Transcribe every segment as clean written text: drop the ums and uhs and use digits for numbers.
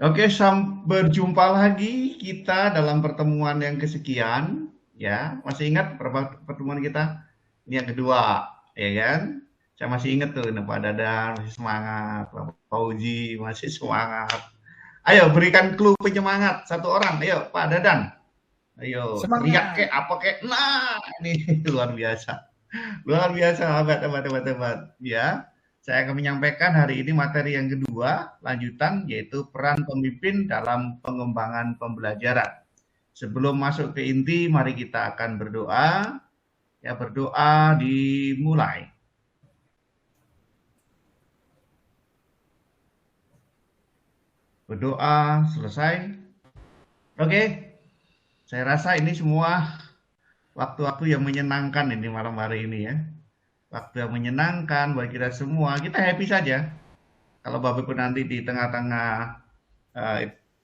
Oke, berjumpa lagi kita dalam pertemuan yang kesekian, ya. Masih ingat pertemuan kita? Ini yang kedua, ya kan? Saya masih ingat tuh, nah, Pak Dadan masih semangat, Pak Fauzi masih semangat. Ayo berikan clue penyemangat satu orang, ayo Pak Dadan. Ayo teriak kek Semangat. apa kek. Nah, ini luar biasa. Luar biasa, hebat, hebat, hebat, hebat. Ya, saya akan menyampaikan hari ini materi yang kedua, lanjutan, yaitu peran pemimpin dalam pengembangan pembelajaran. Sebelum masuk ke inti, mari kita akan berdoa. Ya, berdoa dimulai. Berdoa selesai. Oke, saya rasa ini semua waktu-waktu yang menyenangkan ini malam hari ini ya. Waktu yang menyenangkan bagi kita semua. Kita happy saja. Kalau Bapak Ibu nanti di tengah-tengah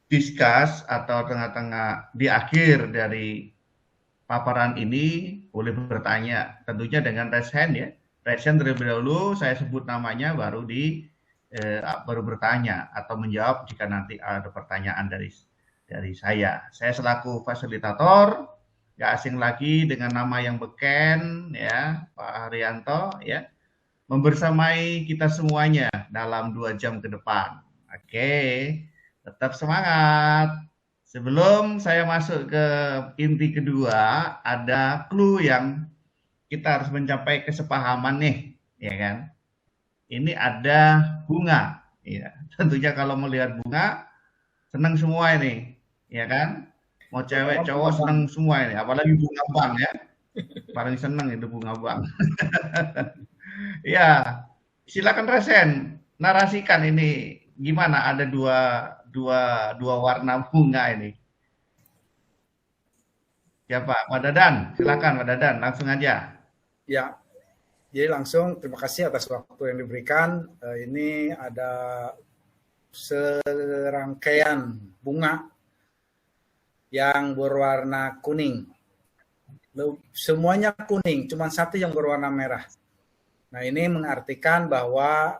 discuss atau tengah-tengah di akhir dari paparan ini boleh bertanya, tentunya dengan raise hand ya. Raise hand terlebih dahulu, saya sebut namanya baru bertanya atau menjawab jika nanti ada pertanyaan dari saya. Saya selaku fasilitator, gak asing lagi dengan nama yang beken ya, Pak Haryanto ya, membersamai kita semuanya dalam 2 jam ke depan. Oke, tetap semangat. Sebelum saya masuk ke inti kedua, ada clue yang kita harus mencapai kesepahaman nih, ya kan? Ini ada bunga, ya. Tentunya kalau melihat bunga, senang semua ini, ya kan? Mau cewek, Terutama bunga cowok bang. senang semua ini, apalagi bunga bang ya. Paling senang itu bunga bang. Ya, silakan Resen, narasikan ini gimana ada dua warna bunga ini. Ya Pak Dadan, silakan Pak Dadan, langsung aja. Ya, jadi langsung terima kasih atas waktu yang diberikan. Ini ada serangkaian bunga yang berwarna kuning. Semuanya kuning, cuma satu yang berwarna merah. Nah, ini mengartikan bahwa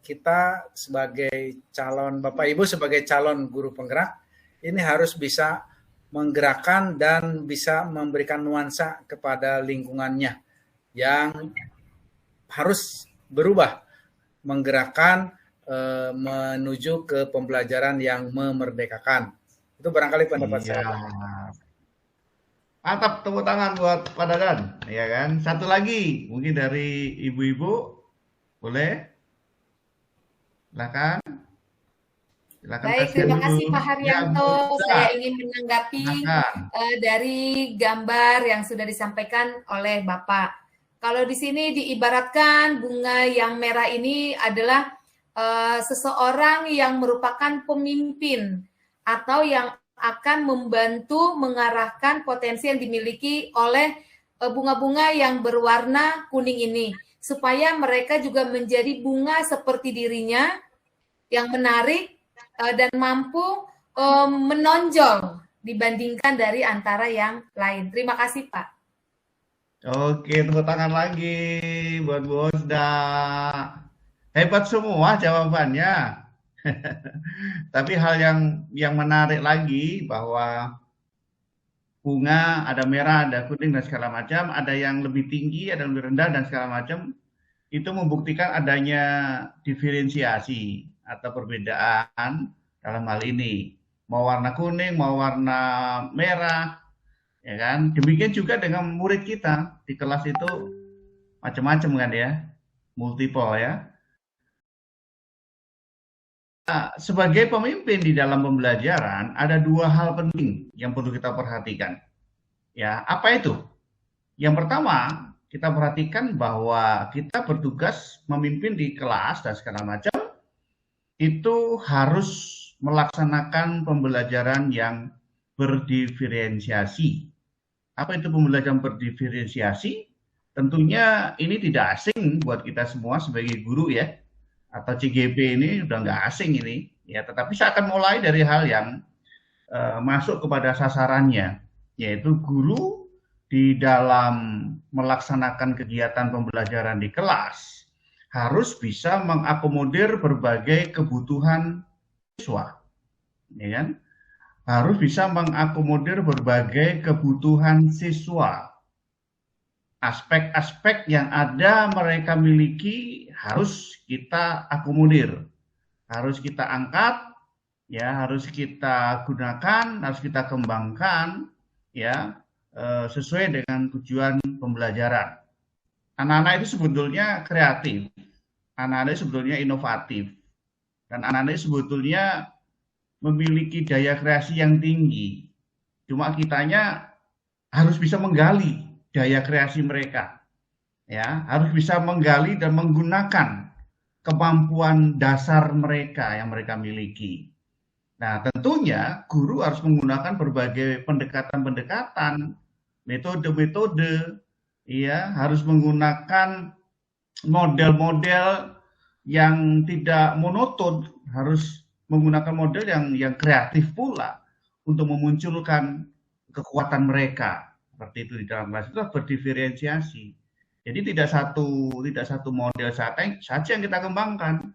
kita sebagai calon Bapak Ibu sebagai calon guru penggerak ini harus bisa menggerakkan dan bisa memberikan nuansa kepada lingkungannya yang harus berubah, menggerakkan menuju ke pembelajaran yang memerdekakan. Itu barangkali pendapat Iya, saya, Bang. mantap, tepuk tangan buat Pak Dadan, ya kan. Satu lagi, mungkin dari ibu-ibu, boleh, silakan, silakan Baik, Resen terima dulu. kasih Pak Ya Bu Haryanto. Ida, Saya ingin menanggapi silakan. dari gambar yang sudah disampaikan oleh Bapak. Kalau di sini diibaratkan bunga yang merah ini adalah seseorang yang merupakan pemimpin atau yang akan membantu mengarahkan potensi yang dimiliki oleh bunga-bunga yang berwarna kuning ini, supaya mereka juga menjadi bunga seperti dirinya yang menarik dan mampu menonjol dibandingkan dari antara yang lain. Terima kasih, Pak. Oke, tepuk tangan lagi buat Bu Osda. Hebat semua jawabannya. Tapi hal yang menarik lagi bahwa bunga ada merah, ada kuning dan segala macam, ada yang lebih tinggi, ada yang lebih rendah dan segala macam. Itu membuktikan adanya diferensiasi atau perbedaan dalam hal ini. Mau warna kuning, mau warna merah, ya kan? Demikian juga dengan murid kita di kelas itu macam-macam kan ya, multiple ya. Nah, sebagai pemimpin di dalam pembelajaran ada 2 hal penting yang perlu kita perhatikan. Ya, apa itu? Yang pertama, kita perhatikan bahwa kita bertugas memimpin di kelas dan segala macam itu harus melaksanakan pembelajaran yang berdiferensiasi. Apa itu pembelajaran berdiferensiasi? Tentunya ini tidak asing buat kita semua sebagai guru ya, atau CGP ini udah nggak asing ini ya, tetapi saya akan mulai dari hal yang masuk kepada sasarannya, yaitu guru di dalam melaksanakan kegiatan pembelajaran di kelas harus bisa mengakomodir berbagai kebutuhan siswa. ya kan? Harus bisa mengakomodir berbagai kebutuhan siswa. Aspek-aspek yang ada mereka miliki harus kita akomodir, harus kita angkat, ya, harus kita gunakan, harus kita kembangkan, ya, sesuai dengan tujuan pembelajaran. Anak-anak itu sebetulnya kreatif, anak-anak itu sebetulnya inovatif, dan anak-anak itu sebetulnya memiliki daya kreasi yang tinggi. Cuma kitanya harus bisa menggali daya kreasi mereka, ya, harus bisa menggali dan menggunakan kemampuan dasar mereka yang mereka miliki. Nah, tentunya guru harus menggunakan berbagai pendekatan-pendekatan, metode-metode, ya, harus menggunakan model-model yang tidak monoton, harus menggunakan model yang kreatif pula untuk memunculkan kekuatan mereka. Seperti itu di dalam kelas itu berdiferensiasi. Jadi tidak satu model saja yang kita kembangkan.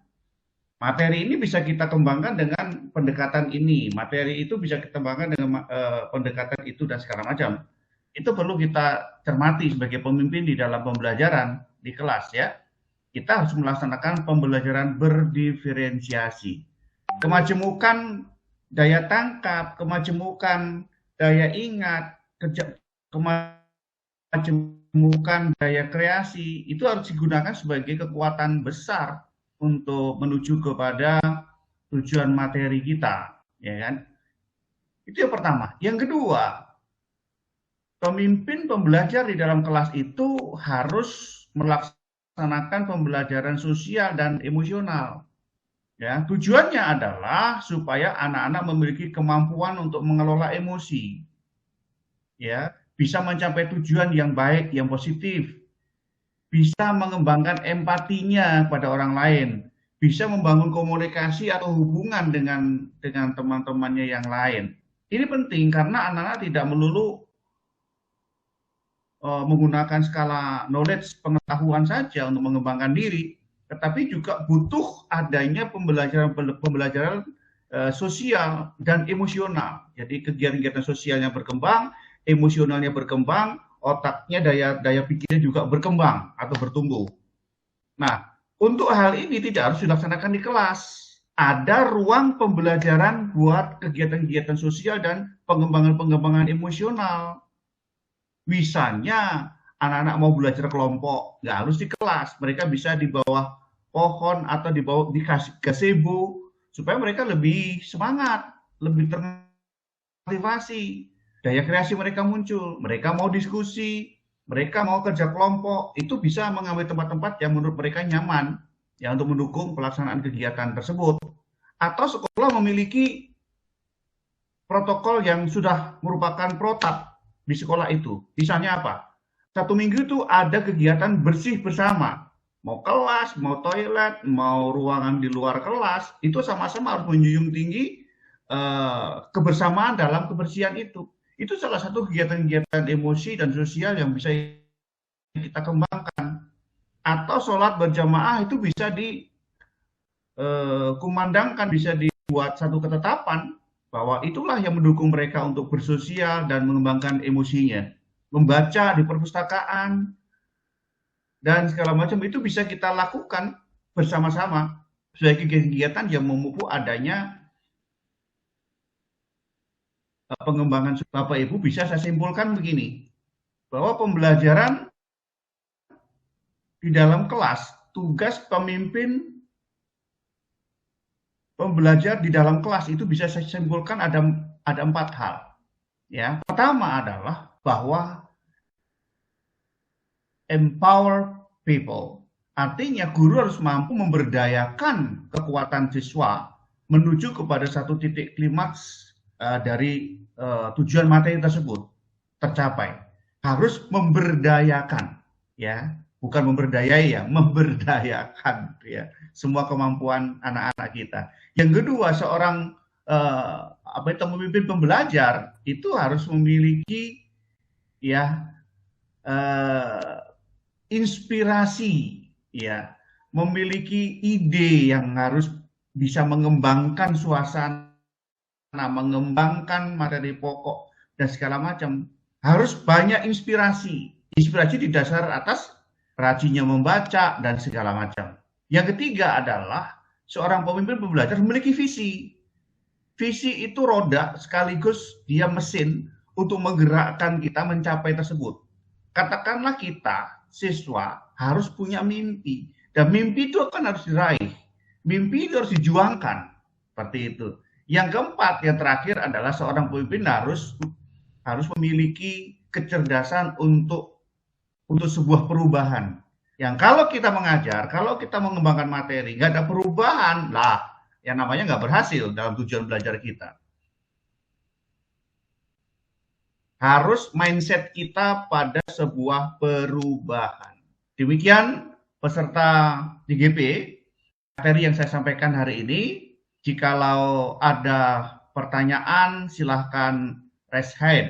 Materi ini bisa kita kembangkan dengan pendekatan ini, materi itu bisa kita kembangkan dengan pendekatan itu dan segala macam. Itu perlu kita cermati sebagai pemimpin di dalam pembelajaran di kelas, ya. Kita harus melaksanakan pembelajaran berdiferensiasi. Kemajemukan daya tangkap, kemajemukan daya ingat, kemajemukan daya kreasi, itu harus digunakan sebagai kekuatan besar untuk menuju kepada tujuan materi kita, ya kan? Itu yang pertama. Yang kedua, pemimpin pembelajar di dalam kelas itu harus melaksanakan pembelajaran sosial dan emosional. Ya, tujuannya adalah supaya anak-anak memiliki kemampuan untuk mengelola emosi. Ya, bisa mencapai tujuan yang baik, yang positif. Bisa mengembangkan empatinya pada orang lain. Bisa membangun komunikasi atau hubungan dengan teman-temannya yang lain. Ini penting karena anak-anak tidak melulu menggunakan skala knowledge, pengetahuan saja untuk mengembangkan diri, tetapi juga butuh adanya pembelajaran sosial dan emosional. Jadi kegiatan-kegiatan sosialnya berkembang, emosionalnya berkembang, otaknya, daya pikirnya juga berkembang atau bertumbuh. Nah, untuk hal ini tidak harus dilaksanakan di kelas. Ada ruang pembelajaran buat kegiatan-kegiatan sosial dan pengembangan emosional. Misalnya anak-anak mau belajar kelompok, nggak harus di kelas, mereka bisa di bawah pohon atau di bawah di gazebo supaya mereka lebih semangat, lebih termotivasi, daya kreasi mereka muncul, mereka mau diskusi, mereka mau kerja kelompok, itu bisa mengambil tempat-tempat yang menurut mereka nyaman ya untuk mendukung pelaksanaan kegiatan tersebut. Atau sekolah memiliki protokol yang sudah merupakan protap di sekolah itu. Misalnya apa? 1 minggu itu ada kegiatan bersih bersama. Mau kelas, mau toilet, mau ruangan di luar kelas, itu sama-sama harus menjunjung tinggi kebersamaan dalam kebersihan itu. Itu salah satu kegiatan-kegiatan emosi dan sosial yang bisa kita kembangkan. Atau sholat berjamaah itu bisa dikumandangkan, bisa dibuat satu ketetapan bahwa itulah yang mendukung mereka untuk bersosial dan mengembangkan emosinya. Membaca di perpustakaan dan segala macam itu bisa kita lakukan bersama-sama sebagai kegiatan yang memupuk adanya pengembangan. Bapak Ibu, bisa saya simpulkan begini, bahwa pembelajaran di dalam kelas, tugas pemimpin pembelajar di dalam kelas itu bisa saya simpulkan ada 4 hal. Ya, pertama adalah bahwa empower people. Artinya guru harus mampu memberdayakan kekuatan siswa menuju kepada satu titik klimaks dari tujuan materi tersebut tercapai. Harus memberdayakan, ya, bukan memberdayai, ya, memberdayakan, ya, semua kemampuan anak-anak kita. Yang kedua, seorang pemimpin pembelajar itu harus memiliki, ya, inspirasi, ya, memiliki ide yang harus bisa mengembangkan suasana mengembangkan materi pokok, dan segala macam. Harus banyak inspirasi. Inspirasi di dasar atas rajinnya membaca dan segala macam. Yang ketiga adalah seorang pemimpin pembelajar memiliki visi. Visi itu roda sekaligus dia mesin untuk menggerakkan kita mencapai tersebut. Katakanlah kita, siswa, harus punya mimpi. Dan mimpi itu kan harus diraih. Mimpi itu harus dijuangkan. Seperti itu. Yang keempat, yang terakhir adalah seorang pemimpin harus memiliki kecerdasan untuk sebuah perubahan. Yang kalau kita mengajar, kalau kita mengembangkan materi, nggak ada perubahan, lah, yang namanya nggak berhasil dalam tujuan belajar kita. Harus mindset kita pada sebuah perubahan. Demikian peserta DGP, materi yang saya sampaikan hari ini. Jikalau ada pertanyaan, silahkan raise hand,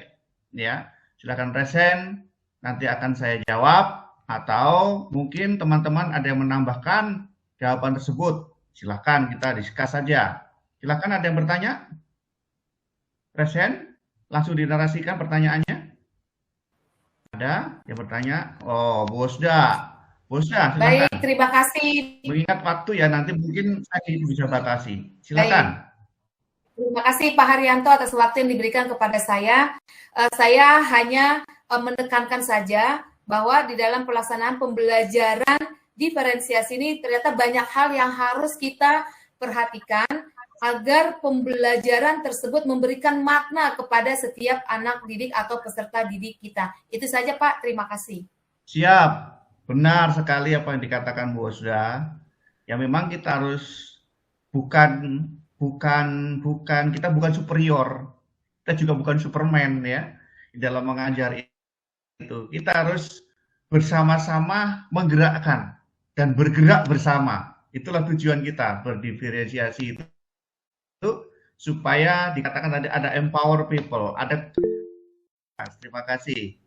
ya. Silahkan raise hand, nanti akan saya jawab. Atau mungkin teman-teman ada yang menambahkan jawaban tersebut, silahkan kita diskus saja. Silahkan, ada yang bertanya? Raise hand, langsung dinarasikan pertanyaannya. Ada yang bertanya? Oh, Bosda. Bosda, silakan. Baik, terima kasih. Mengingat waktu ya, nanti mungkin saya bisa batasi. Silakan. Baik. Terima kasih Pak Haryanto atas waktu yang diberikan kepada saya. Saya hanya menekankan saja bahwa di dalam pelaksanaan pembelajaran diferensiasi ini ternyata banyak hal yang harus kita perhatikan agar pembelajaran tersebut memberikan makna kepada setiap anak didik atau peserta didik kita. Itu saja Pak, terima kasih. Siap. Benar sekali apa yang dikatakan Bu Osda. Ya memang kita harus kita bukan superior. Kita juga bukan Superman ya. Di dalam mengajar itu kita harus bersama-sama menggerakkan dan bergerak bersama. Itulah tujuan kita berdiferensiasi itu supaya dikatakan tadi ada empower people, ada. Terima kasih.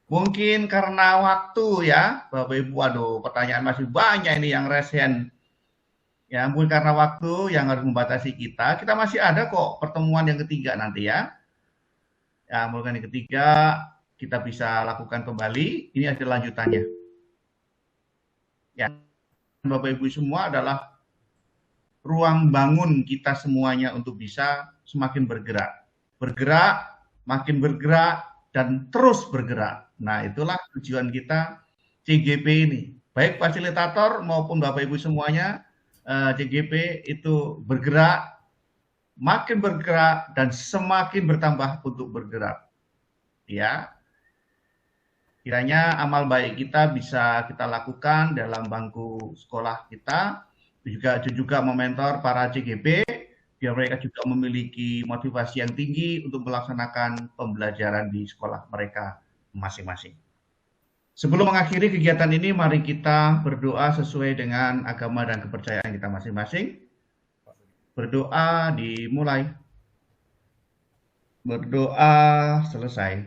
Mungkin karena waktu ya, Bapak Ibu, aduh pertanyaan masih banyak ini yang resen. Ya, mungkin karena waktu yang harus membatasi kita masih ada kok pertemuan yang ketiga nanti ya. Ya, mungkin yang ketiga kita bisa lakukan kembali. Ini adalah lanjutannya. Ya, Bapak Ibu semua adalah ruang bangun kita semuanya untuk bisa semakin bergerak. Bergerak, makin bergerak, dan terus bergerak. Nah, itulah tujuan kita CGP ini. Baik fasilitator maupun Bapak Ibu semuanya, CGP itu bergerak, makin bergerak, dan semakin bertambah untuk bergerak. Ya, kiranya amal baik kita bisa kita lakukan dalam bangku sekolah kita, juga mementor para CGP, biar mereka juga memiliki motivasi yang tinggi untuk melaksanakan pembelajaran di sekolah mereka masing-masing. Sebelum mengakhiri kegiatan ini, mari kita berdoa sesuai dengan agama dan kepercayaan kita masing-masing. Berdoa dimulai. Berdoa selesai.